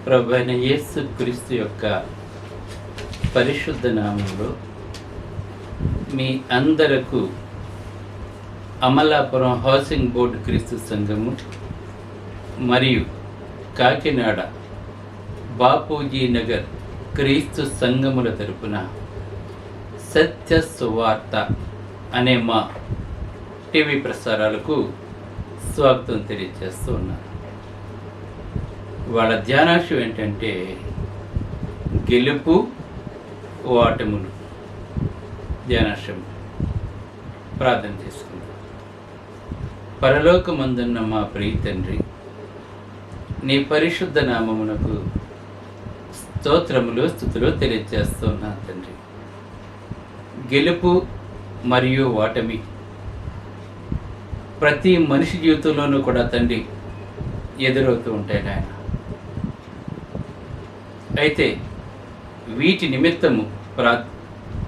ప్రభువైన యేసు క్రీస్తు యొక్క పరిశుద్ధ నామంలో మీ అందరకు అమలాపురం హౌసింగ్ బోర్డు క్రీస్తు సంఘము మరియు కాకినాడ బాపూజీ నగర్ క్రీస్తు సంఘముల తరపున సత్య సువార్త అనే మా టీవీ ప్రసారాలకు స్వాగతం తెలియజేస్తూ ఉన్నాను. వాళ్ళ ధ్యానాంశం ఏంటంటే గెలుపు ఓటములు. ధ్యానాంశం ప్రార్థన చేసుకుందాం. పరలోకమందున్న మా ప్రియ తండ్రి, నీ పరిశుద్ధ నామమునకు స్తోత్రములు స్తుతులు తెలియజేస్తున్నా తండ్రి. గెలుపు మరియు ఓటమి ప్రతి మనిషి జీవితంలోనూ కూడా తండ్రి ఎదురవుతూ ఉంటాయి నాయన. అయితే వీటి నిమిత్తము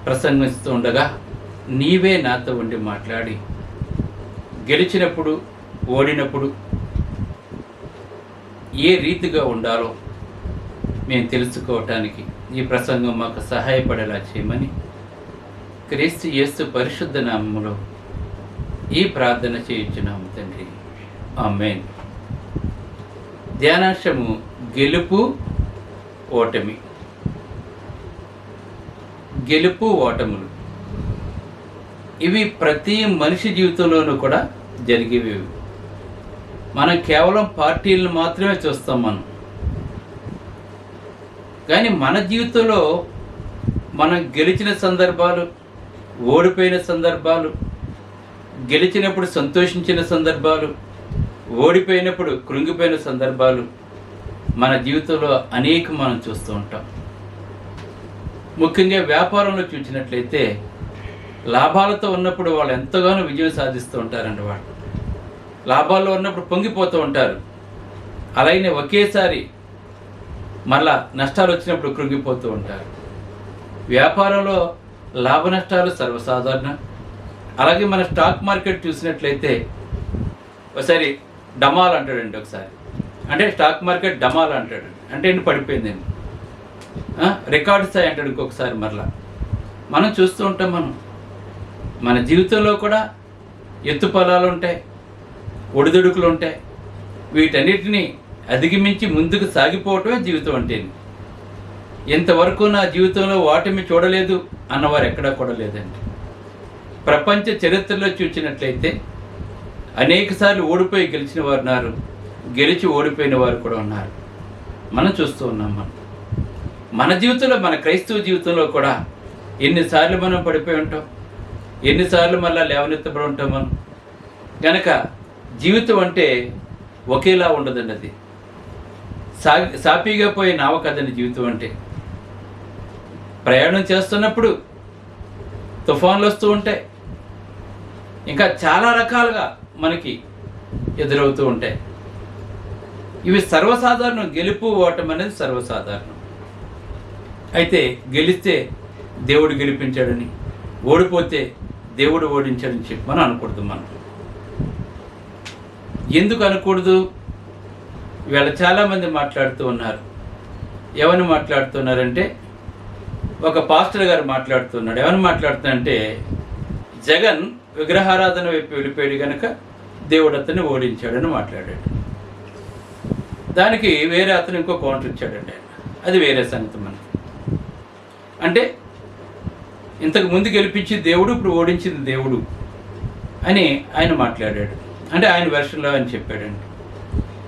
ప్రసంగిస్తూ ఉండగా నీవే నాతో ఉండి మాట్లాడి గెలిచినప్పుడు ఓడినప్పుడు ఏ రీతిగా ఉండాలో మేము తెలుసుకోవటానికి ఈ ప్రసంగం మాకు సహాయపడేలా చేయమని క్రీస్తు యేసు పరిశుద్ధ నామములో ఈ ప్రార్థన చేయించున్నాము తండ్రి, ఆమేన్. ధ్యానాంశము గెలుపు ఓటమి. గెలుపు ఓటములు ఇవి ప్రతి మనిషి జీవితంలోనూ కూడా జరిగేవి. మనం కేవలం పార్టీలను మాత్రమే చూస్తాం కానీ మన జీవితంలో మనం గెలిచిన సందర్భాలు, ఓడిపోయిన సందర్భాలు, గెలిచినప్పుడు సంతోషించిన సందర్భాలు, ఓడిపోయినప్పుడు కృంగిపోయిన సందర్భాలు మన జీవితంలో అనేక మనం చూస్తూ ఉంటాం. ముఖ్యంగా వ్యాపారంలో చూసినట్లయితే లాభాలతో ఉన్నప్పుడు వాళ్ళు ఎంతగానో విజయం సాధిస్తూ ఉంటారండి. వాళ్ళు లాభాల్లో ఉన్నప్పుడు పొంగిపోతూ ఉంటారు. అలాగే ఒకేసారి మళ్ళా నష్టాలు వచ్చినప్పుడు కృంగిపోతూ ఉంటారు. వ్యాపారంలో లాభ నష్టాలు సర్వసాధారణం. అలాగే మన స్టాక్ మార్కెట్ చూసినట్లయితే ఒకసారి డమాల్ అంటాడండి, ఒకసారి అంటే స్టాక్ మార్కెట్ డమాల్ అంటాడు, అంటే ఏంటి పడిపోయిందండి. రికార్డు స్థాయి అంటాడు ఇంకొకసారి. మరలా మనం చూస్తూ ఉంటాం. మన జీవితంలో కూడా ఎత్తుపలాలు ఉంటాయి, ఒడిదుడుకులు ఉంటాయి. వీటన్నిటిని అధిగమించి ముందుకు సాగిపోవటమే జీవితం అంటే. ఇంతవరకు నా జీవితంలో ఓటమి చూడలేదు అన్నవారు ఎక్కడా కూడా లేదండి. ప్రపంచ చరిత్రలో చూసినట్లయితే అనేకసార్లు ఓడిపోయి గెలిచిన వారు ఉన్నారు, గెలిచి ఓడిపోయిన వారు కూడా ఉన్నారు. మనం చూస్తూ ఉన్నాం. మన జీవితంలో, మన క్రైస్తవ జీవితంలో కూడా ఎన్నిసార్లు మనం పడిపోయి ఉంటాం, ఎన్నిసార్లు మళ్ళీ లేవనెత్తబడి ఉంటాం మనం. కనుక జీవితం అంటే ఒకేలా ఉండదండి. అది సాపీగా పోయే నావ కదండి జీవితం అంటే. ప్రయాణం చేస్తున్నప్పుడు తుఫాన్లు వస్తూ ఉంటాయి, ఇంకా చాలా రకాలుగా మనకి ఎదురవుతూ ఉంటాయి. ఇవి సర్వసాధారణం. గెలుపు ఓటమి అనేది సర్వసాధారణం. అయితే గెలిస్తే దేవుడు గెలిపించాడని, ఓడిపోతే దేవుడు ఓడించాడని చెప్పి మనం అనకూడదు. మనం ఎందుకు అనకూడదు? ఇవాళ చాలామంది మాట్లాడుతూ ఉన్నారు. ఏమని మాట్లాడుతున్నారంటే, ఒక పాస్టర్ గారు మాట్లాడుతున్నాడు. ఏమని మాట్లాడుతున్నారంటే, జగన్ విగ్రహారాధన వైపు వెళ్ళిపోయాడు కనుక దేవుడు అతన్ని ఓడించాడని మాట్లాడాడు. దానికి వేరే అతను ఇంకో కౌంటర్ ఇచ్చాడండి. అది వేరే సంగతి. మనకి అంటే ఇంతకు ముందు గెలిపించి దేవుడు, ఇప్పుడు ఓడించింది దేవుడు అని ఆయన మాట్లాడాడు. అంటే ఆయన వెర్షన్లో అని చెప్పాడండి.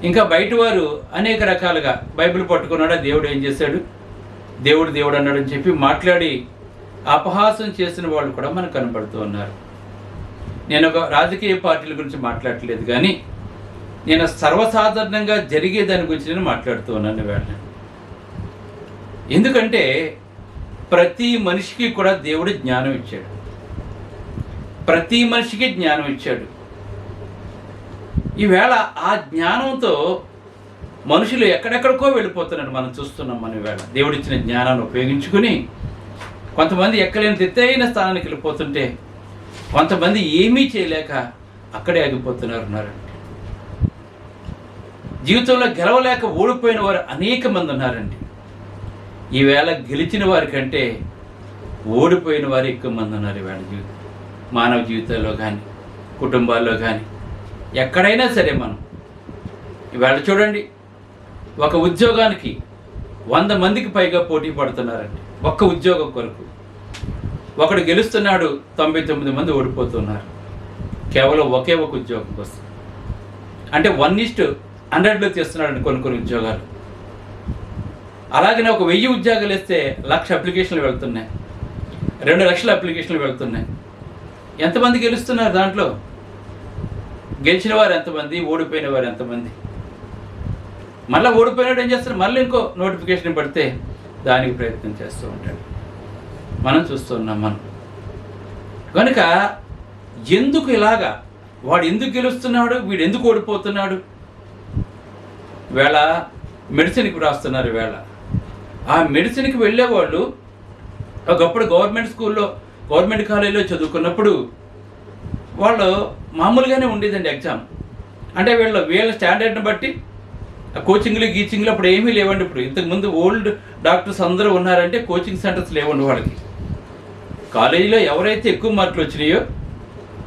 ఇంకా బయట వారు అనేక రకాలుగా బైబిల్ పట్టుకున్నాడా, దేవుడు ఏం చేశాడు, దేవుడు దేవుడు అన్నాడని చెప్పి మాట్లాడి అపహాసం చేసిన వాళ్ళు కూడా మనకు కనపడుతూ ఉన్నారు. నేను ఒక రాజకీయ పార్టీల గురించి మాట్లాడట్లేదు, కానీ నేను సర్వసాధారణంగా జరిగే దాని గురించి నేను మాట్లాడుతూ ఉన్నాను వేళ. ఎందుకంటే ప్రతి మనిషికి కూడా దేవుడు జ్ఞానం ఇచ్చాడు. ప్రతి మనిషికి జ్ఞానం ఇచ్చాడు. ఈవేళ ఆ జ్ఞానంతో మనుషులు ఎక్కడెక్కడికో వెళ్ళిపోతున్నారు. మనం చూస్తున్నాం. మన ఈవేళ దేవుడిచ్చిన జ్ఞానాన్ని ఉపయోగించుకుని కొంతమంది ఎక్కలేని ఎత్తైన స్థానానికి వెళ్ళిపోతుంటే, కొంతమంది ఏమీ చేయలేక అక్కడే ఆగిపోతున్నారండి. జీవితంలో గెలవలేక ఓడిపోయిన వారు అనేక మంది ఉన్నారండి. ఈవేళ గెలిచిన వారి కంటే ఓడిపోయిన వారు ఎక్కువ మంది ఉన్నారు ఈవేళ మానవ జీవితాల్లో కానీ, కుటుంబాల్లో కానీ, ఎక్కడైనా సరే. మనం ఈవేళ చూడండి, ఒక ఉద్యోగానికి 100 మందికి పైగా పోటీ పడుతున్నారండి ఒక్క ఉద్యోగం కొరకు. ఒకడు గెలుస్తున్నాడు, 99 మంది ఓడిపోతున్నారు కేవలం ఒకే ఒక ఉద్యోగం కోసం. అంటే 1:100లో చేస్తున్నాడండి కొన్ని ఉద్యోగాలు. అలాగనే ఒక 1000 ఉద్యోగాలు వేస్తే 1,00,000 అప్లికేషన్లు వెళ్తున్నాయి, 2 లక్షల అప్లికేషన్లు వెళ్తున్నాయి. ఎంతమంది గెలుస్తున్నారు దాంట్లో? గెలిచిన వారు ఎంతమంది, ఓడిపోయిన వారు ఎంతమంది? మళ్ళీ ఓడిపోయినాడు ఏం చేస్తారు? మళ్ళీ ఇంకో నోటిఫికేషన్ పడితే దానికి ప్రయత్నం చేస్తూ ఉంటాడు. మనం చూస్తున్నాం. మనం కనుక ఎందుకు ఇలాగా, వాడు ఎందుకు గెలుస్తున్నాడు, వీడు ఎందుకు ఓడిపోతున్నాడు? వేళ మెడిసిన్కి రాస్తున్నారు. వేళ ఆ మెడిసిన్కి వెళ్ళేవాళ్ళు ఒకప్పుడు గవర్నమెంట్ స్కూల్లో, గవర్నమెంట్ కాలేజీలో చదువుకున్నప్పుడు వాళ్ళు మామూలుగానే ఉండేదండి ఎగ్జామ్. అంటే వీళ్ళ స్టాండర్డ్ని బట్టి కోచింగ్లు గీచింగ్లు అప్పుడు ఏమీ లేవండి. ఇప్పుడు ఇంతకుముందు ఓల్డ్ డాక్టర్స్ అందరూ ఉన్నారంటే కోచింగ్ సెంటర్స్ లేవండి వాళ్ళకి. కాలేజీలో ఎవరైతే ఎక్కువ మార్కులు వచ్చినాయో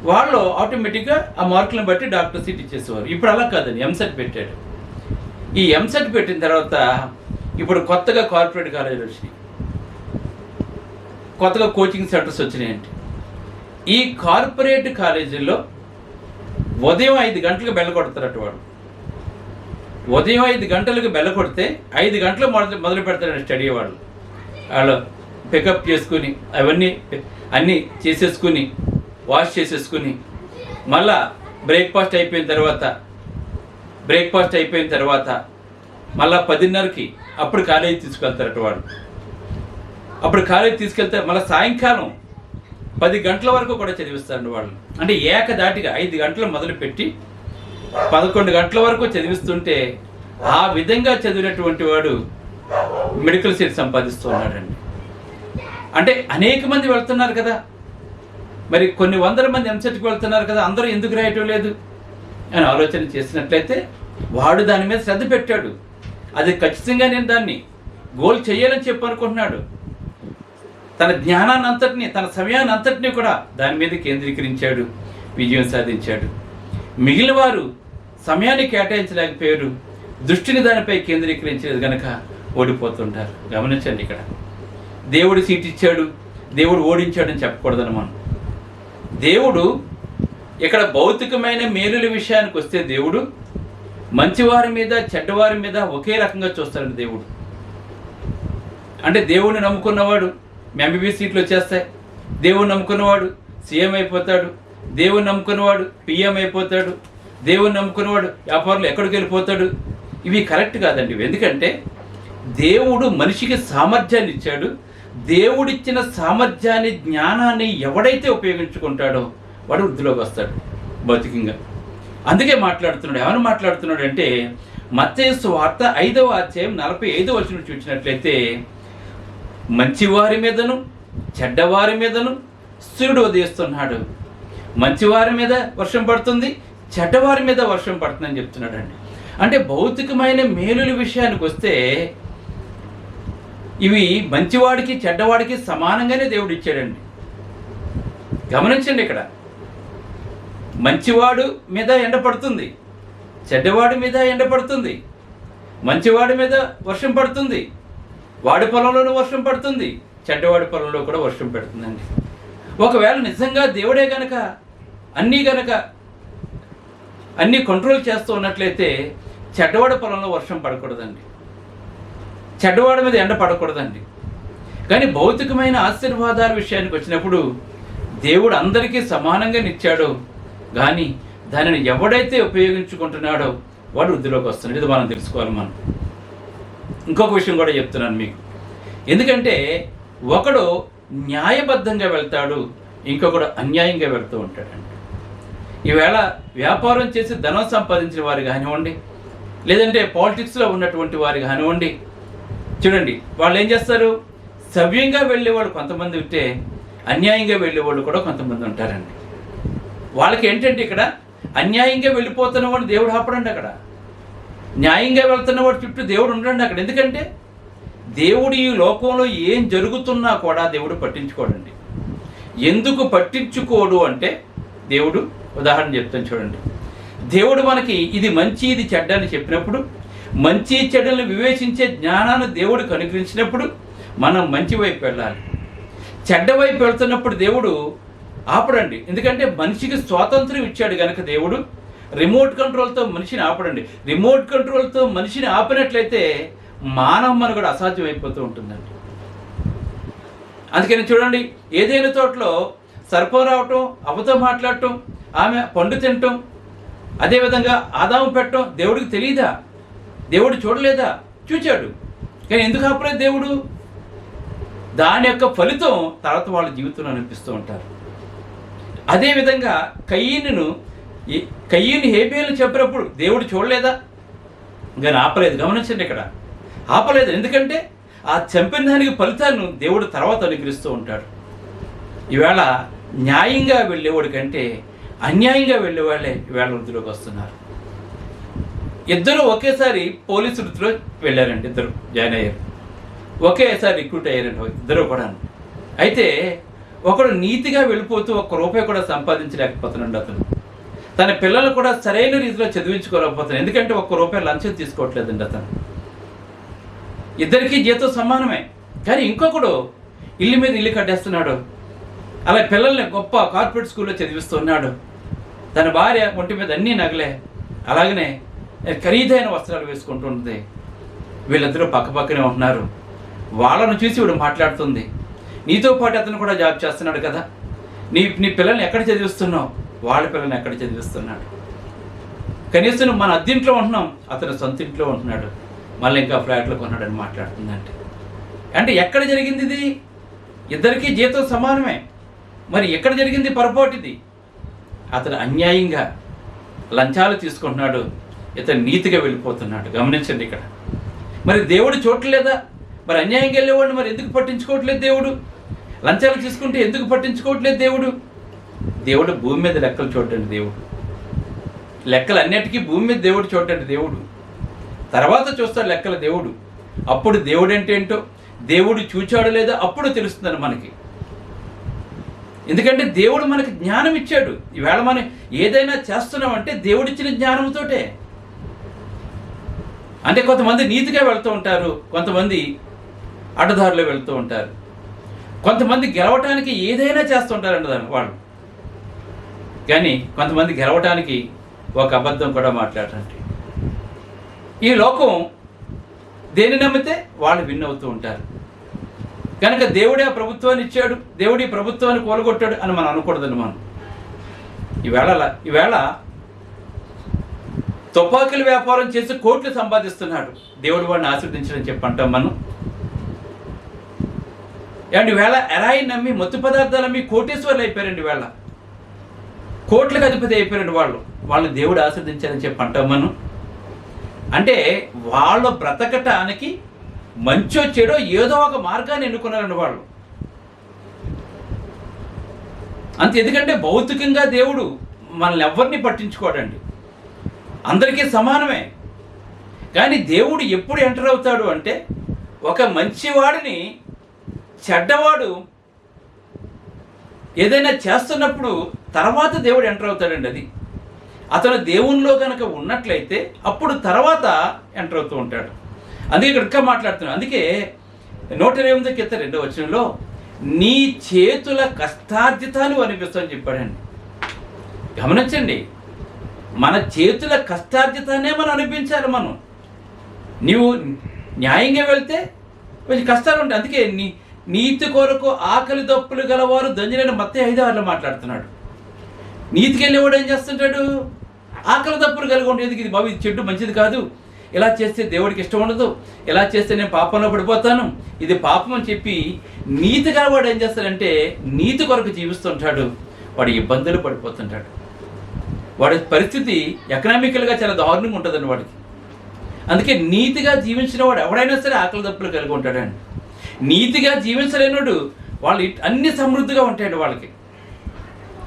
వాళ్ళు ఆటోమేటిక్గా ఆ మార్కులను బట్టి డాక్టర్ సీట్ ఇచ్చేసేవారు. ఇప్పుడు అలా కాదండి, ఎంసెట్ పెట్టాడు. ఈ ఎంసెట్ పెట్టిన తర్వాత ఇప్పుడు కొత్తగా కార్పొరేట్ కాలేజీలు వచ్చినాయి, కొత్తగా కోచింగ్ సెంటర్స్ వచ్చినాయండి. ఈ కార్పొరేట్ కాలేజీల్లో ఉదయం 5 గంటలకు బెల్ల కొడతారట వాడు. ఉదయం 5 గంటలకు బెల్ల కొడితే 5 గంటలు మొదలు పెడతారండి స్టడీ. వాళ్ళు పికప్ చేసుకుని అన్నీ చేసేసుకుని వాష్ చేసేసుకుని మళ్ళా బ్రేక్ఫాస్ట్ అయిపోయిన తర్వాత మళ్ళా 10:30కి అప్పుడు కాలేజీ తీసుకెళ్తారట వాడు. అప్పుడు కాలేజీ తీసుకెళ్తే మళ్ళీ సాయంకాలం 10 గంటల వరకు కూడా చదివిస్తారండి వాళ్ళు. అంటే ఏకదాటిగా 5 గంటలు మొదలుపెట్టి 11 గంటల వరకు చదివిస్తుంటే ఆ విధంగా చదివినటువంటి వాడు మెడికల్ సీట్ సంపాదిస్తూ ఉన్నాడండి. అంటే అనేక మంది వెళ్తున్నారు కదా, మరి కొన్ని వందల మంది ఎంసెట్కి వెళ్తున్నారు కదా, అందరూ ఎందుకు రాయటం లేదు అని ఆలోచన చేసినట్లయితే వాడు దాని మీద శ్రద్ధ పెట్టాడు. అది ఖచ్చితంగా నేను దాన్ని గోల్ చేయాలని చెప్పి అనుకుంటున్నాడు. తన జ్ఞానాన్ని అంతటినీ, తన సమయాన్ని అంతటినీ కూడా దాని మీద కేంద్రీకరించాడు, విజయం సాధించాడు. మిగిలిన వారు సమయాన్ని కేటాయించలేకపోయారు, దృష్టిని దానిపై కేంద్రీకరించలేదు కనుక ఓడిపోతుంటారు. గమనించండి, ఇక్కడ దేవుడు సీట్ ఇచ్చాడు, దేవుడు ఓడించాడని చెప్పకూడదని మనం. దేవుడు ఇక్కడ భౌతికమైన మేలుల విషయానికి వస్తే దేవుడు మంచివారి మీద చెడ్డవారి మీద ఒకే రకంగా చూస్తాడు దేవుడు. అంటే దేవుడిని నమ్ముకున్నవాడు ఎంబీబీఎస్ సీట్లు వచ్చేస్తాయి, దేవుడిని నమ్ముకున్నవాడు సీఎం అయిపోతాడు, దేవుడిని నమ్ముకున్నవాడు పిఎం అయిపోతాడు, దేవుడిని నమ్ముకున్నవాడు వ్యాపారులు ఎక్కడికి వెళ్ళిపోతాడు. ఇవి కరెక్ట్ కాదండి. ఎందుకంటే దేవుడు మనిషికి సామర్థ్యాన్ని ఇచ్చాడు. దేవుడిచ్చిన సామర్థ్యాన్ని, జ్ఞానాన్ని ఎవడైతే ఉపయోగించుకుంటాడో వాడు వృద్ధిలోకి వస్తాడు భౌతికంగా. అందుకే మాట్లాడుతున్నాడు. ఏమని మాట్లాడుతున్నాడు అంటే మత్తయి సువార్త 5వ అధ్యాయం 45వ వచనం చూసినట్లయితే మంచివారి మీదను చెడ్డవారి మీదను సూర్యుడు ఉదయిస్తున్నాడు. మంచివారి మీద వర్షం పడుతుంది, చెడ్డవారి మీద వర్షం పడుతుందని చెప్తున్నాడు అండి. అంటే భౌతికమైన మేలుల విషయానికి వస్తే ఇవి మంచివాడికి చెడ్డవాడికి సమానంగానే దేవుడు ఇచ్చాడండి. గమనించండి, ఇక్కడ మంచివాడు మీద ఎండ పడుతుంది, చెడ్డవాడి మీద ఎండ పడుతుంది, మంచివాడి మీద వర్షం పడుతుంది, వాడి పొలంలోనూ వర్షం పడుతుంది, చెడ్డవాడి పొలంలో కూడా వర్షం పెడుతుందండి. ఒకవేళ నిజంగా దేవుడే గనక అన్నీ కంట్రోల్ చేస్తూ ఉన్నట్లయితే చెడ్డవాడి పొలంలో వర్షం పడకూడదండి, చెడ్డవాడి మీద ఎండ పడకూడదండి. కానీ భౌతికమైన ఆశీర్వాదాల విషయానికి వచ్చినప్పుడు దేవుడు అందరికీ సమానంగా నిచ్చాడు, కానీ దానిని ఎవడైతే ఉపయోగించుకుంటున్నాడో వాడు వృద్ధిలోకి వస్తున్నాడు. ఇది మనం తెలుసుకోవాలి. మనం ఇంకొక విషయం కూడా చెప్తున్నాను మీకు. ఎందుకంటే ఒకడు న్యాయబద్ధంగా వెళ్తాడు, ఇంకొకడు అన్యాయంగా వెళ్తూ ఉంటాడండి. ఈవేళ వ్యాపారం చేసి ధనం సంపాదించిన వారు కానివ్వండి, లేదంటే పాలిటిక్స్లో ఉన్నటువంటి వారు కానివ్వండి, చూడండి వాళ్ళు ఏం చేస్తారు, సవ్యంగా వెళ్ళేవాళ్ళు కొంతమంది ఉంటే అన్యాయంగా వెళ్ళేవాళ్ళు కూడా కొంతమంది ఉంటారండి. వాళ్ళకి ఏంటంటే ఇక్కడ అన్యాయంగా వెళ్ళిపోతున్న వాడు దేవుడు ఆపడండి. అక్కడ న్యాయంగా వెళ్తున్న వాడి చుట్టూ దేవుడు ఉండండి అక్కడ. ఎందుకంటే దేవుడు ఈ లోకంలో ఏం జరుగుతున్నా కూడా దేవుడు పట్టించుకోడండి. ఎందుకు పట్టించుకోడు అంటే దేవుడు ఉదాహరణ చెప్తాను చూడండి. దేవుడు మనకి ఇది మంచి ఇది చెడ్డ అని చెప్పినప్పుడు, మంచి చెడ్డలను వివేచించే జ్ఞానాన్ని దేవుడికి అనుగ్రహించినప్పుడు మనం మంచి వైపు వెళ్ళాలి. చెడ్డ వైపు వెళ్తున్నప్పుడు దేవుడు ఆపడండి. ఎందుకంటే మనిషికి స్వాతంత్రం ఇచ్చాడు కనుక దేవుడు రిమోట్ కంట్రోల్తో మనిషిని ఆపడండి. రిమోట్ కంట్రోల్తో మనిషిని ఆపినట్లయితే మానవ మనుగడ అసాధ్యం అయిపోతూ ఉంటుందండి. అందుకని చూడండి, ఏదైనా తోటలో సర్పం రావటం, అవ్వతో మాట్లాడటం, ఆమె పండు తినటం, అదేవిధంగా ఆదాము పెట్టడం దేవుడికి తెలియదా? దేవుడు చూడలేదా? చూచాడు. కానీ ఎందుకు ఆపలేదు దేవుడు? దాని యొక్క ఫలితం తర్వాత వాళ్ళ జీవితంలో అనిపిస్తూ ఉంటారు. అదేవిధంగా కయ్యను హేబేలు చెప్పినప్పుడు దేవుడు చూడలేదా? కానీ ఆపలేదు. గమనించండి, ఇక్కడ ఆపలేదు. ఎందుకంటే ఆ చంపిన దానికి ఫలితాన్ని దేవుడు తర్వాత అనుగ్రహిస్తూ ఉంటాడు. ఈవేళ న్యాయంగా వెళ్ళేవాడి కంటే అన్యాయంగా వెళ్ళేవాళ్ళే ఈవేళ వృద్ధిలోకి వస్తున్నారు. ఇద్దరు ఒకేసారి పోలీసు వృత్తిలో వెళ్ళారండి. ఇద్దరు జాయిన్ అయ్యారు, ఒకేసారి రిక్రూట్ అయ్యారండి ఇద్దరు కూడా. అయితే ఒకడు నీతిగా వెళ్ళిపోతూ ₹1 కూడా సంపాదించలేకపోతున్నాడు. అతను తన పిల్లలు కూడా సరైన రీతిలో చదివించుకోలేకపోతున్నాడు. ఎందుకంటే ₹1 లంచం తీసుకోవట్లేదండి అతను. ఇద్దరికీ జీతం సమానమే. కానీ ఇంకొకడు ఇల్లు మీద ఇల్లు కట్టేస్తున్నాడు. అలా పిల్లల్ని గొప్ప కార్పొరేట్ స్కూల్లో చదివిస్తున్నాడు. తన భార్య ఒంటి మీద అన్నీ నగలే, అలాగనే ఖరీదైన వస్త్రాలు వేసుకుంటుంది. వీళ్ళిద్దరూ పక్కపక్కనే ఉంటున్నారు. వాళ్ళను చూసి వీడు మాట్లాడుతుంది, నీతో పాటు అతను కూడా జాబ్ చేస్తున్నాడు కదా, నీ పిల్లల్ని ఎక్కడ చదివిస్తున్నావు? వాళ్ళ పిల్లల్ని ఎక్కడ చదివిస్తున్నాడు? కనీసం మన అద్దెంట్లో ఉంటున్నాం, అతను సొంత ఇంట్లో ఉంటున్నాడు, మళ్ళీ ఇంకా ఫ్లాట్లో కొన్నాడని మాట్లాడుతుందంటే అంటే ఎక్కడ జరిగింది ఇది? ఇద్దరికీ జీతం సమానమే. మరి ఎక్కడ జరిగింది పొరపాటు? ఇది అతను అన్యాయంగా లంచాలు తీసుకుంటున్నాడు, ఇతను నీతిగా వెళ్ళిపోతున్నాడు. గమనించండి ఇక్కడ. మరి దేవుడు చూడలేదా? మరి అన్యాయంగా వెళ్ళేవాడిని మరి ఎందుకు పట్టించుకోవట్లేదు దేవుడు? లంచాలు తీసుకుంటే ఎందుకు పట్టించుకోవట్లేదు దేవుడు? దేవుడు భూమి మీద లెక్కలు చూడండి. దేవుడు లెక్కలు అన్నిటికీ భూమి మీద దేవుడు చూడండి. దేవుడు తర్వాత చూస్తాడు లెక్కలు దేవుడు. అప్పుడు దేవుడు అంటే ఏంటో, దేవుడు చూచాడు లేదా అప్పుడు తెలుస్తుందని మనకి. ఎందుకంటే దేవుడు మనకి జ్ఞానం ఇచ్చాడు. ఈవేళ మనం ఏదైనా చేస్తున్నామంటే దేవుడిచ్చిన జ్ఞానంతోటే. అంటే కొంతమంది నీతిగా వెళ్తూ ఉంటారు, కొంతమంది అడ్డదారిలో వెళ్తూ ఉంటారు, కొంతమంది గెలవటానికి ఏదైనా చేస్తుంటారండి దాన్ని వాళ్ళు. కానీ కొంతమంది గెలవటానికి ఒక అబద్ధం కూడా మాట్లాడరండి. ఈ లోకం దేన్ని నమ్మితే వాళ్ళు విన్ అవుతూ ఉంటారు. కనుక దేవుడే ఆ ప్రభుత్వాన్ని ఇచ్చాడు, దేవుడు ఈ ప్రభుత్వాన్ని కూలగొట్టాడు అని మనం అనకూడదండి. మనం ఈవేళ తుపాకీల వ్యాపారం చేసి కోట్లు సంపాదిస్తున్నాడు, దేవుడు వాడిని ఆశీర్వదించడని చెప్పి అంటాం మనం. అండ్ ఈవేళ ఎరాయి నమ్మి మత్తు పదార్థాలు అమ్మి కోటేశ్వర్లు అయిపోయారండి. ఈవేళ కోట్లకు అధిపతి అయిపోయారండి వాళ్ళు దేవుడు ఆశీర్వదించారని చెప్పి అంటాం మనం. అంటే వాళ్ళు బ్రతకటానికి మంచో చెడో ఏదో ఒక మార్గాన్ని ఎన్నుకున్నారండి వాళ్ళు. అంతే. ఎందుకంటే భౌతికంగా దేవుడు మనల్ని ఎవరిని పట్టించుకోడండి, అందరికీ సమానమే. కానీ దేవుడు ఎప్పుడు ఎంటర్ అవుతాడు అంటే, ఒక మంచివాడిని చెడ్డవాడు ఏదైనా చేస్తున్నప్పుడు తర్వాత దేవుడు ఎంటర్ అవుతాడండి. అది అతను దేవునిలో కనుక ఉన్నట్లయితే అప్పుడు తర్వాత ఎంటర్ అవుతూ ఉంటాడు. అందుకే ఇక్కడ ఇంకా మాట్లాడుతున్నాడు. అందుకే 128 వచనంలో నీ చేతుల కష్టార్జితాన్ని అనిపిస్తామని చెప్పాడండి. గమనించండి, మన చేతుల కష్టార్జితాన్నే మనం అనిపించాలి. నీవు న్యాయంగా వెళ్తే కొంచెం కష్టాలు ఉంటాయి. అందుకే నీతి కొరకు ఆకలి దప్పులు గలవారు ధన్యులైన మత్తయి 5:6 మాట్లాడుతున్నాడు. నీతికి వెళ్ళేవాడు ఏం చేస్తుంటాడు? ఆకలి దప్పులు కలిగి ఉండేది. ఇది బాబు ఇది చెడ్డు, మంచిది కాదు, ఇలా చేస్తే దేవుడికి ఇష్టం ఉండదు, ఇలా చేస్తే నేను పాపంలో పడిపోతాను, ఇది పాపం అని చెప్పి నీతి గలవాడు ఏం చేస్తాడంటే నీతి కొరకు జీవిస్తుంటాడు. వాడు ఇబ్బందులు పడిపోతుంటాడు. వాడి పరిస్థితి ఎకనామికల్గా చాలా దారుణంగా ఉంటుందండి వాడికి. అందుకే నీతిగా జీవించిన వాడు ఎవడైనా సరే ఆకలి దప్పులు కలిగి ఉంటాడండి. నీతిగా జీవించలేనోడు వాళ్ళు అన్ని సమృద్ధిగా ఉంటాయండి.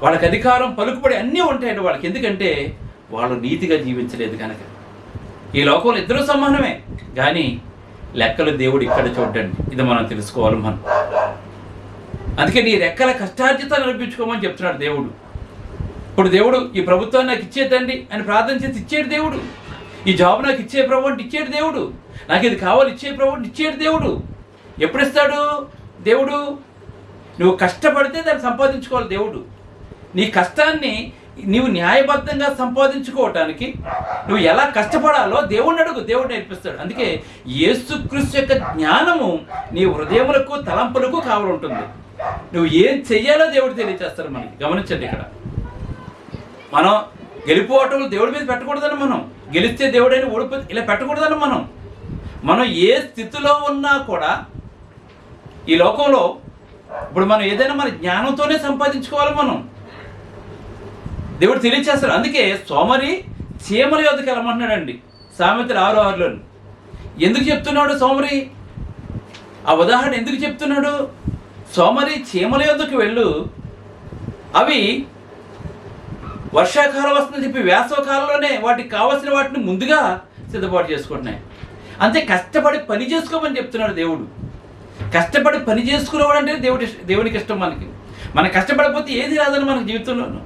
వాళ్ళకి అధికారం, పలుకుబడి అన్నీ ఉంటాయండి వాళ్ళకి. ఎందుకంటే వాళ్ళు నీతిగా జీవించలేదు కనుక. ఈ లోకంలో ఇద్దరూ సమానమే, కానీ లెక్కలు దేవుడు ఇక్కడ చూడండి. ఇది మనం తెలుసుకోవాలి. మనం అందుకే నీ రెక్కల కష్టార్జితాన్ని అనిపించుకోమని చెప్తున్నాడు దేవుడు. ఇప్పుడు దేవుడు ఈ ప్రభుత్వాన్ని నాకు ఇచ్చేదండి అని ప్రార్థన చేసి ఇచ్చేడు దేవుడు. ఈ జాబ్ నాకు ఇచ్చే ప్రభు అంటే ఇచ్చేడు దేవుడు. నాకు ఇది కావాలి ఇచ్చే ప్రభు అంటే ఇచ్చేడు దేవుడు. ఎప్పుడు ఇస్తాడు దేవుడు? నువ్వు కష్టపడితే దాన్ని సంపాదించుకోవాలి దేవుడు. నీ కష్టాన్ని నీవు న్యాయబద్ధంగా సంపాదించుకోవటానికి నువ్వు ఎలా కష్టపడాలో దేవుడిని అడుగు, దేవుడు నేర్పిస్తాడు. అందుకే యేసుక్రీస్తు యొక్క జ్ఞానము నీ హృదయములకు తలంపులకు కావాలి ఉంటుంది. నువ్వు ఏం చెయ్యాలో దేవుడు తెలియచేస్తాడు మనకి. గమనించండి, ఇక్కడ మనం గెలిపోవటం దేవుడి మీద పెట్టకూడదని, మనం గెలిస్తే దేవుడైనా ఓడిపోతే ఇలా పెట్టకూడదని, మనం ఏ స్థితిలో ఉన్నా కూడా ఈ లోకంలో ఇప్పుడు మనం ఏదైనా మన జ్ఞానంతోనే సంపాదించుకోవాలి. మనం దేవుడు తెలియచేస్తాడు. అందుకే సోమరి చీమల యొద్దకు వెళ్ళమంటున్నాడండి సామెతలు 6:6లో. ఎందుకు చెప్తున్నాడు సోమరి? ఆ ఉదాహరణ ఎందుకు చెప్తున్నాడు? సోమరి చీమల యొద్దకు వెళ్ళు, అవి వర్షాకాలం వస్తుందని చెప్పి వేసవకాలంలోనే వాటికి కావాల్సిన వాటిని ముందుగా సిద్ధపాటు చేసుకుంటున్నాయి. అంతే, కష్టపడి పని చేసుకోమని చెప్తున్నాడు దేవుడు. కష్టపడి పని చేసుకునేవాడు అంటే దేవునికి ఇష్టం. మనం కష్టపడకపోతే ఏది రాదని మనకు జీవితంలోనూ.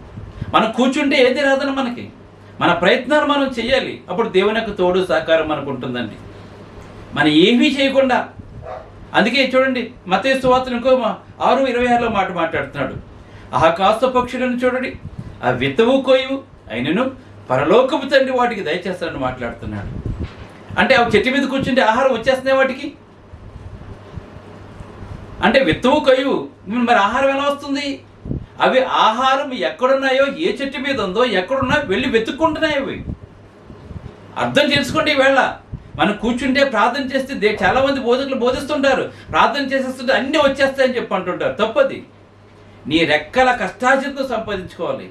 మనం కూర్చుంటే ఏది రాదని మనకి. మన ప్రయత్నాలు మనం చేయాలి. అప్పుడు దేవుని యొక్క తోడు సహకారం మనకు ఉంటుందండి. మనం ఏమీ చేయకుండా. అందుకే చూడండి, మత్తయి సువార్తలో ఇంకో 6:26లో మాట్లాడుతున్నాడు. ఆకాశ పక్షులను చూడండి, ఆ విత్తవు కోయవు అయినను పరలోకపు తండ్రి వాటికి దయచేస్తాడని మాట్లాడుతున్నాడు. అంటే అవి చెట్టు మీద కూర్చుంటే ఆహారం వచ్చేస్తున్నాయి వాటికి. అంటే విత్తవు కొయ్యవు, మరి ఆహారం ఎలా వస్తుంది? అవి ఆహారం ఎక్కడున్నాయో, ఏ చెట్టు మీద ఉందో, ఎక్కడున్నాయో వెళ్ళి వెతుక్కుంటున్నాయి అవి. అర్థం చేసుకోండి. ఈవేళ మనం కూర్చుంటే ప్రార్థన చేస్తే చాలామంది బోధకులు బోధిస్తుంటారు, ప్రార్థన చేసేస్తుంటే అన్నీ వచ్చేస్తాయని చెప్పి అంటుంటారు. తప్పది. నీ రెక్కల కష్టార్జితం సంపాదించుకోవాలి.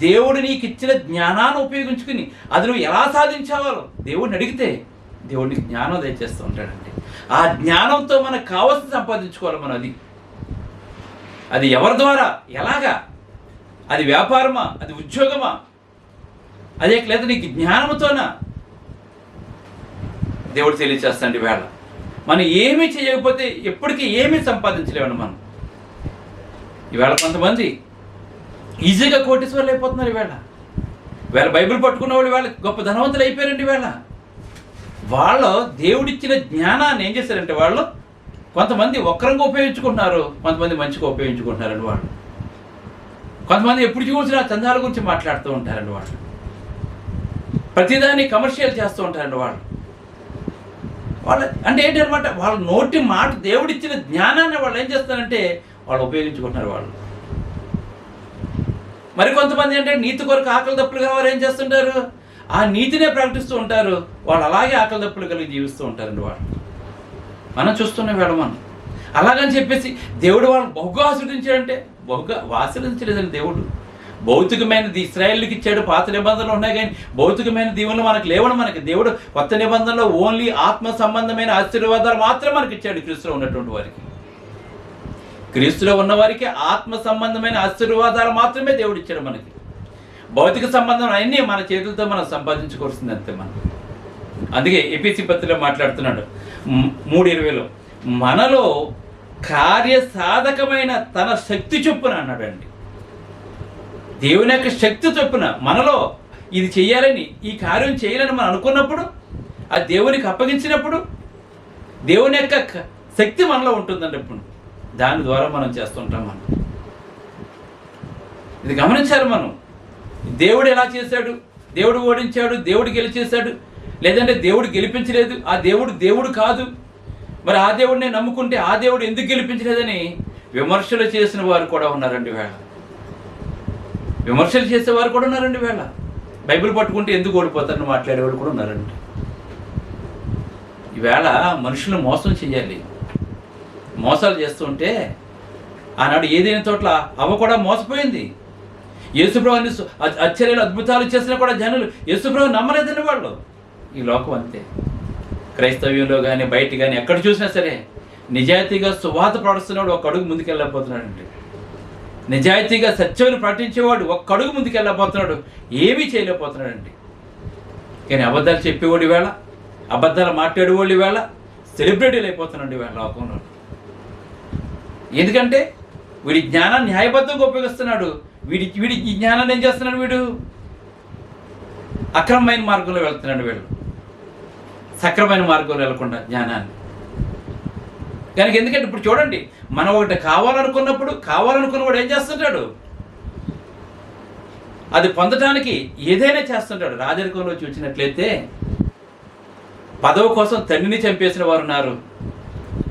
దేవుడు నీకు ఇచ్చిన జ్ఞానాన్ని ఉపయోగించుకుని అది నువ్వు ఎలా సాధించాలో దేవుడిని అడిగితే దేవుడికి జ్ఞానం దయచేస్తూ ఉంటాడండి. ఆ జ్ఞానంతో మనకు కావాల్సింది సంపాదించుకోవాలి మనం. అది ఎవరి ద్వారా, ఎలాగా? అది వ్యాపారమా, అది ఉద్యోగమా, అదే లేదా నీకు జ్ఞానంతోనా? దేవుడు తెలియచేస్తాండి. వేళ మనం ఏమీ చేయకపోతే ఎప్పటికీ ఏమీ సంపాదించలేమండి మనం. ఈవేళ కొంతమంది ఈజీగా కోటీశ్వరులు అయిపోతున్నారు. ఈవేళ బైబిల్ పట్టుకున్న వాళ్ళు వేళ గొప్ప ధనవంతులు అయిపోయారండి. వాళ్ళు దేవుడిచ్చిన జ్ఞానాన్ని ఏం చేశారంటే వాళ్ళు కొంతమంది వక్రంగా ఉపయోగించుకుంటున్నారు, కొంతమంది మంచిగా ఉపయోగించుకుంటున్నారండి. వాళ్ళు కొంతమంది ఎప్పుడు చూసినా చందాల గురించి మాట్లాడుతూ ఉంటారండి. వాళ్ళు ప్రతిదాన్ని కమర్షియల్ చేస్తూ ఉంటారండి. వాళ్ళు అంటే ఏంటనమాట, వాళ్ళ నోటి మాట దేవుడిచ్చిన జ్ఞానాన్ని వాళ్ళు ఏం చేస్తారంటే వాళ్ళు ఉపయోగించుకుంటున్నారు. వాళ్ళు మరి కొంతమంది అంటే నీతి కొరకు ఆకలి దప్పులుగా వారు ఏం చేస్తుంటారు, ఆ నీతినే ప్రకటిస్తూ ఉంటారు. వాళ్ళు అలాగే ఆకలి దప్పులు కలిగి జీవిస్తూ ఉంటారండి. మనం చూస్తున్నాం. మనం అలాగని చెప్పేసి దేవుడు వాళ్ళని బహుగా ఆశ్రదించాడంటే బహుగా ఆశ్రదించలేదండి. దేవుడు భౌతికమైనది ఇశ్రాయేలుకి ఇచ్చాడు. పాత నిబంధనలు ఉన్నాయి, కానీ భౌతికమైన దీవెనలు మనకు లేవని మనకి దేవుడు కొత్త నిబంధనలో ఓన్లీ ఆత్మ సంబంధమైన ఆశీర్వాదాలు మాత్రమే మనకి ఇచ్చాడు. క్రీస్తులో ఉన్నటువంటి వారికి, క్రీస్తులో ఉన్న వారికి ఆత్మ సంబంధమైన ఆశీర్వాదాలు మాత్రమే దేవుడు ఇచ్చాడు మనకి. భౌతిక సంబంధం అన్నీ మన చేతులతో మనం సంపాదించుకోవాల్సింది అంతే మనం. అందుకే ఎపిసి పత్రికలో మాట్లాడుతున్నాడు 3:20లో, మనలో కార్యసాధకమైన తన శక్తి చొప్పున అన్నాడండి. దేవుని యొక్క శక్తి చొప్పున మనలో ఇది చేయాలని, ఈ కార్యం చేయాలని మనం అనుకున్నప్పుడు, ఆ దేవునికి అప్పగించినప్పుడు దేవుని యొక్క శక్తి మనలో ఉంటుందండి. ఇప్పుడు దాని ద్వారా మనం చేస్తుంటాం. మనం ఇది గమనించాలి. మనం దేవుడు ఎలా చేశాడు, దేవుడు ఓడించాడు, దేవుడు గెలిచేశాడు, లేదంటే దేవుడు గెలిపించలేదు, ఆ దేవుడు కాదు, మరి ఆ దేవుడిని నమ్ముకుంటే ఆ దేవుడు ఎందుకు గెలిపించలేదని విమర్శలు చేసిన వారు కూడా ఉన్నారండి. విమర్శలు చేసేవారు కూడా ఉన్నారండి. బైబిల్ పట్టుకుంటే ఎందుకు ఓడిపోతారని మాట్లాడేవాళ్ళు కూడా ఉన్నారండి. ఈవేళ మనుషులను మోసం చేయాలి. మోసాలు చేస్తుంటే ఆనాడు ఏదైనా చోట్ల అవ కూడా మోసపోయింది. యేసుప్రభుని ఆశ్చర్యాలు అద్భుతాలు చేసినా కూడా జనులు యేసుప్రభు నమ్మలేదండి. వాళ్ళు ఈ లోకం అంతే. క్రైస్తవ్యంలో కానీ బయట కానీ ఎక్కడ చూసినా సరే నిజాయితీగా సువార్త ప్రకటిస్తున్నవాడు ఒక్క అడుగు ముందుకెళ్ళకపోతున్నాడండి. నిజాయితీగా సత్యాన్ని ప్రకటించేవాడు ఒక్క అడుగు ముందుకెళ్ళకపోతున్నాడు, ఏమీ చేయలేకపోతున్నాడండి. కానీ అబద్ధాలు చెప్పేవాడు ఈవేళ అబద్ధాలు మాట్లాడే వాళ్ళు ఈవేళ సెలబ్రిటీలు అయిపోతున్నాడు ఈవేళ లోకంలో. ఎందుకంటే వీడి జ్ఞానాన్ని న్యాయబద్ధంగా ఉపయోగిస్తున్నాడు. వీడి ఈ జ్ఞానాన్ని ఏం చేస్తున్నాడు? వీడు అక్రమమైన మార్గంలో వెళ్తున్నాడు. వీళ్ళు సక్రమైన మార్గంలో వెళ్లకుండా జ్ఞానాన్ని కనుక. ఎందుకంటే ఇప్పుడు చూడండి, మనం ఒకటి కావాలనుకున్నవాడు ఏం చేస్తుంటాడు? అది పొందడానికి ఏదైనా చేస్తుంటాడు. రాజరికంలో చూసినట్లయితే పదవి కోసం తండ్రిని చంపేసిన వారు ఉన్నారు.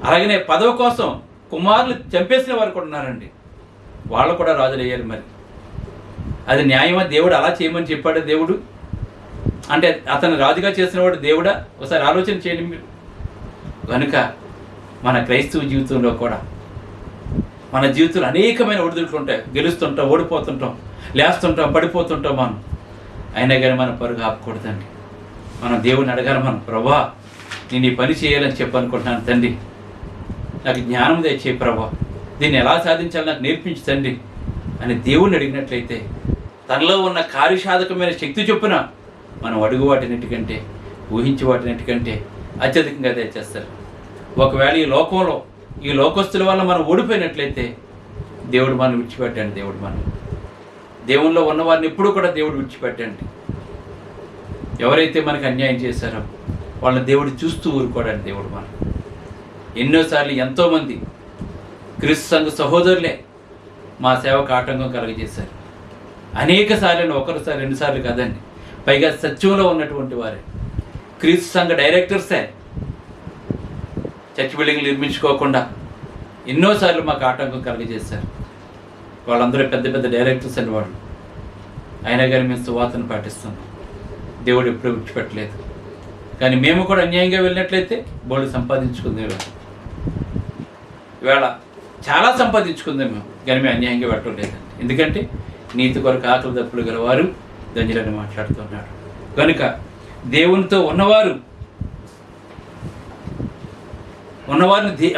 అలాగనే పదవి కోసం కుమారులు చంపేసిన వారు కూడా ఉన్నారండి. వాళ్ళు కూడా రాజులు అయ్యారు. మరి అది న్యాయమా? దేవుడు అలా చేయమని చెప్పాడు దేవుడు? అంటే అతను రాజుగా చేసిన వాడు దేవుడా? ఒకసారి ఆలోచన చేయండి మీరు. కనుక మన క్రైస్తవ జీవితంలో కూడా మన జీవితంలో అనేకమైన ఒడిదుడుకులు ఉంటాయి. గెలుస్తుంటాం, ఓడిపోతుంటాం, లేస్తుంటాం, పడిపోతుంటాం మనం. అయినా కానీ మనం పరుగు ఆపకూడదండి. మనం దేవుని అడగాలి. మనం, ప్రభా నేను ఈ పని చేయాలని చెప్పనుకుంటున్నాను తండ్రి, నాకు జ్ఞానం తెచ్చే ప్రభా, దీన్ని ఎలా సాధించాలో నాకు నేర్పించు తండ్రి అని దేవుణ్ణి అడిగినట్లయితే తనలో ఉన్న కార్యసాధకమైన శక్తి చొప్పున మనం అడుగు వాటినట్టుకంటే, ఊహించి వాటినట్టుకంటే అత్యధికంగా దయచేస్తారు. ఒకవేళ ఈ లోకంలో ఈ లోకస్తుల వల్ల మనం ఓడిపోయినట్లయితే దేవుడు మనం విడిచిపెట్టండి. దేవునిలో ఉన్నవారిని ఎప్పుడూ కూడా దేవుడు విడిచిపెట్టండి. ఎవరైతే మనకు అన్యాయం చేశారో వాళ్ళని దేవుడు చూస్తూ ఊరుకోడండి. దేవుడు మనం ఎన్నోసార్లు ఎంతోమంది క్రీస్తు సంఘ సహోదరులే మా సేవకు ఆటంకం కలుగజేశారు. అనేక సార్లు, ఒకరిసారి రెండుసార్లు కాదండి, పైగా సత్యంలో ఉన్నటువంటి వారే, క్రీస్తు సంఘ డైరెక్టర్సే చర్చ్ బిల్డింగ్లు నిర్మించుకోకుండా ఎన్నోసార్లు మాకు ఆటంకం కలుగజేశారు. వాళ్ళందరూ పెద్ద పెద్ద డైరెక్టర్స్ అని వాళ్ళు. అయినా కానీ మేము సువార్తను పాటిస్తున్నాం. దేవుడు ఎప్పుడూ విడిచిపెట్టలేదు. కానీ మేము కూడా అన్యాయంగా వెళ్ళినట్లయితే బోర్డు సంపాదించుకుంది. ఇవాళ చాలా సంపాదించుకుందాం మేము, కానీ మేము అన్యాయంగా పెట్టడం లేదండి. ఎందుకంటే నీతి కొరకు ఆకలి దప్పులు గలవారు ధన్యులని మాట్లాడుతున్నాడు. కనుక దేవునితో ఉన్నవారిని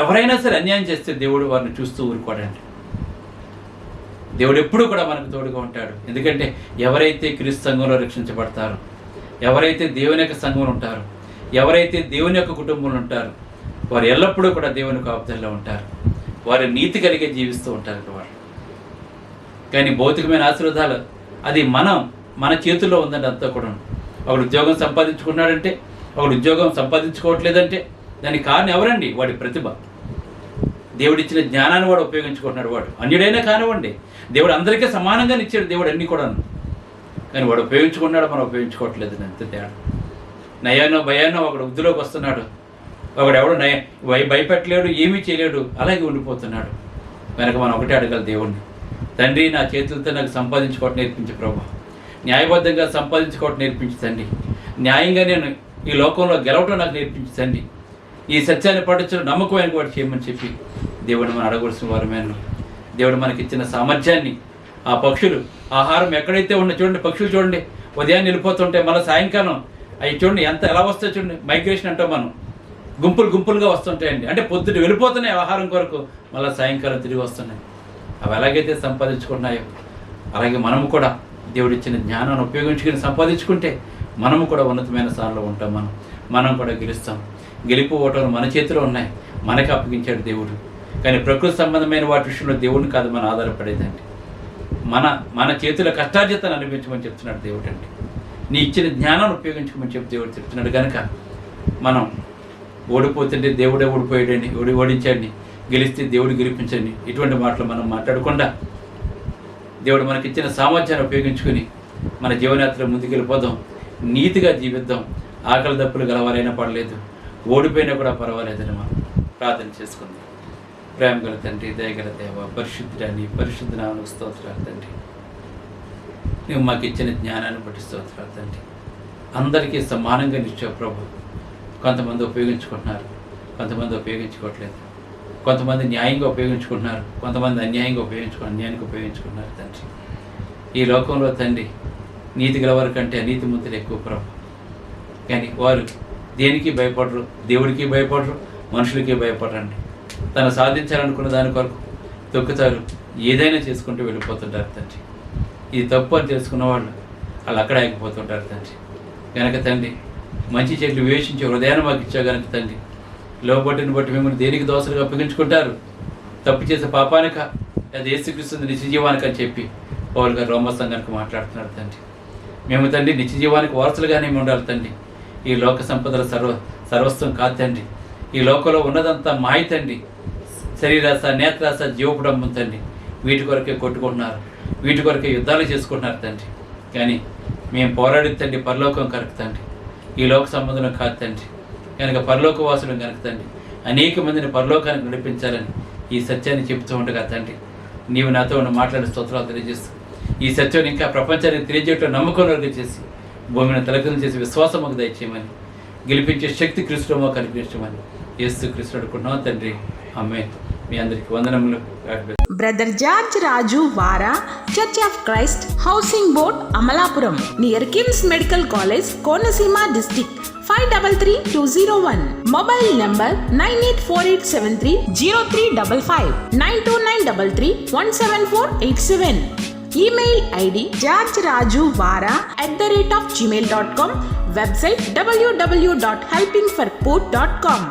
ఎవరైనా సరే అన్యాయం చేస్తే దేవుడు వారిని చూస్తూ ఊరుకోడండి. దేవుడు ఎప్పుడూ కూడా మనకు తోడుగా ఉంటాడు. ఎందుకంటే ఎవరైతే క్రీస్తు సంఘంలో రక్షించబడతారో, ఎవరైతే దేవుని యొక్క సంఘంలో ఉంటారో, ఎవరైతే దేవుని యొక్క కుటుంబంలో ఉంటారో, వారు ఎల్లప్పుడూ కూడా దేవుని కాపుదల్లో ఉంటారు. వారు నీతి కలిగే జీవిస్తూ ఉంటారు వారు. కానీ భౌతికమైన ఆశీర్వాదాలు అది మన చేతుల్లో ఉందండి. అంతా కూడా ఒకడు ఉద్యోగం సంపాదించుకున్నాడంటే, ఒకడు ఉద్యోగం సంపాదించుకోవట్లేదంటే దానికి కారణం ఎవరండి? వాడి ప్రతిభ. దేవుడిచ్చిన జ్ఞానాన్ని వాడు ఉపయోగించుకుంటున్నాడు. వాడు అన్యుడైనా కానివ్వండి, దేవుడు అందరికీ సమానంగా ఇచ్చాడు దేవుడు అన్నీ కూడాను. కానీ వాడు ఉపయోగించుకున్నాడు, మనం ఉపయోగించుకోవట్లేదు. అంత తేడా. నయానో భయానో ఒకడు వృద్ధిలోకి వస్తున్నాడు, ఒకడెవడు భయపెట్టలేడు, ఏమీ చేయలేడు, అలాగే ఉండిపోతున్నాడు. కనుక మనం ఒకటే అడగాలి దేవుణ్ణి, తండ్రి నా చేతులతో నాకు సంపాదించుకోవటం నేర్పించు ప్రభా, న్యాయబద్ధంగా సంపాదించుకోవటం నేర్పించు తండ్రి, న్యాయంగా నేను ఈ లోకంలో గెలవటం నాకు నేర్పించు తండ్రి, ఈ సత్యాన్ని పాటించడం నమ్మకమైన వాడు చేయమని చెప్పి దేవుడు మనం అడగవలసిన వారమేను. దేవుడు మనకి ఇచ్చిన సామర్థ్యాన్ని, ఆ పక్షులు ఆహారం ఎక్కడైతే ఉన్న చూడండి, పక్షులు చూడండి ఉదయాన్నే వెళ్ళిపోతుంటే మళ్ళీ సాయంకాలం అవి చూడండి ఎలా వస్తాయి చూడండి. మైగ్రేషన్ అంటాం మనం, గుంపులుగా వస్తుంటాయండి. అంటే పొద్దుట వెళ్ళిపోతున్నాయి ఆహారం కొరకు, మళ్ళీ సాయంకాలం తిరిగి వస్తున్నాయి. అవి ఎలాగైతే సంపాదించుకున్నాయో అలాగే మనము కూడా దేవుడిచ్చిన జ్ఞానాన్ని ఉపయోగించుకుని సంపాదించుకుంటే మనము కూడా ఉన్నతమైన స్థానంలో ఉంటాం. మనం కూడా గెలుస్తాం. గెలుపు ఓటలు మన చేతిలో ఉన్నాయి, మనకు అప్పగించాడు దేవుడు. కానీ ప్రకృతి సంబంధమైన వాటి విషయంలో దేవుడిని కాదు మనం ఆధారపడేదండి. మన చేతుల కష్టార్జితాన్ని అనుభవించమని చెప్తున్నాడు దేవుడు అండి. నీ ఇచ్చిన జ్ఞానాన్ని ఉపయోగించుకోమని చెప్పి దేవుడు చెప్తున్నాడు. కనుక మనం ఓడిపోతుంటే దేవుడే ఓడిపోయాడండి, ఓడించండి, గెలిస్తే దేవుడు గెలిపించండి, ఇటువంటి మాటలు మనం మాట్లాడకుండా దేవుడు మనకిచ్చిన సామర్థ్యాన్ని ఉపయోగించుకొని మన జీవనయాత్ర ముందుకెళ్ళిపోదాం, నీతిగా జీవిద్దాం. ఆకలి దప్పులు గలవారైనా పడలేదు, ఓడిపోయినా కూడా పర్వాలేదని మనం ప్రార్థన చేసుకుందాం. ప్రేమ గల తండ్రి, దయగల దేవ, పరిశుద్ధుడాన్ని, పరిశుద్ధ నామమునకు స్తోత్రాలు తండ్రి. నువ్వు మాకు ఇచ్చిన జ్ఞానాన్ని బట్టి స్తోత్రాలు తండ్రి. అందరికీ సమానంగా నిచ్చావు ప్రభు. కొంతమంది ఉపయోగించుకుంటున్నారు, కొంతమంది ఉపయోగించుకోవట్లేదు. కొంతమంది న్యాయంగా ఉపయోగించుకుంటున్నారు, కొంతమంది అన్యాయంగా అన్యాయానికి ఉపయోగించుకుంటున్నారు తండ్రి. ఈ లోకంలో తండ్రి నీతి గలవారి కంటే అనీతిమంతులు ఎక్కువ ప్రభు. కానీ వారు దేనికి భయపడరు, దేవుడికి భయపడరు, మనుషులకి భయపడరండి. తను సాధించాలనుకున్న దాని కొరకు తొక్కుతారు, ఏదైనా చేసుకుంటూ వెళ్ళిపోతుంటారు తండ్రి. ఇది తప్పు అని తెలుసుకున్న వాళ్ళు అక్కడ ఆగిపోతుంటారు తండ్రి. కనుక తండ్రి మంచి చెట్లు వివేచించే హృదయాన్ని మాకు ఇచ్చావు కనుక తండ్రి. లోబట్టిని బట్టి మిమ్మల్ని దేనికి దోషలుగా అప్పగించుకుంటారు? తప్పు చేసే పాపానిక అది యేసుక్రీస్తు నిత్యజీవానికి అని చెప్పి పౌలు గారు రోమా సంఘానికి మాట్లాడుతున్నారు తండ్రి. మేము తండ్రి నిత్యజీవానికి వారసులుగానే ఉండాలి తండ్రి. ఈ లోక సంపదల సర్వస్వం కాదు తండ్రి. ఈ లోకంలో ఉన్నదంతా మాయ తండ్రి. శరీరాశ, నేత్రాశ, జీవపుడంబం తండ్రి. వీటి కొరకే కొట్టుకుంటున్నారు, వీటి కొరకే యుద్ధాలు చేసుకుంటున్నారు తండ్రి. కానీ మేము పోరాడి తండ్రి పరలోకం కనుక తండ్రి, ఈ లోక సంబంధం కాదు తండ్రి. కనుక పరలోక వాసులు కనుక తండ్రి అనేక మందిని పరలోకానికి నడిపించాలని ఈ సత్యాన్ని చెబుతూ ఉండగా తండ్రి, నీవు నాతో ఉన్న మాట్లాడే స్తోత్రాలు తెలియజేస్తూ ఈ సత్యాన్ని ఇంకా ప్రపంచానికి తెలియజేయటం నమ్మకంలోకి చేసి భూమిని తలకిందులు చేసి విశ్వాసం మాకు దయచేయమని, గెలిపించే శక్తి క్రీస్తులో మాకు కనిపించమని యేసు క్రీస్తు అడుగుతున్నాం తండ్రి. ఆమేన్. మీ అందరికీ వందనములు. బ్రదర్ జార్జ్ రాజు వారా, church of Christ, housing board, Amalapuram, near KIMS medical college, Konaseema district, 532201. Mobile number 9848730355, 929331747. Email ID georgerajuvara@gmail.com. Website www.helpingforpoor.com.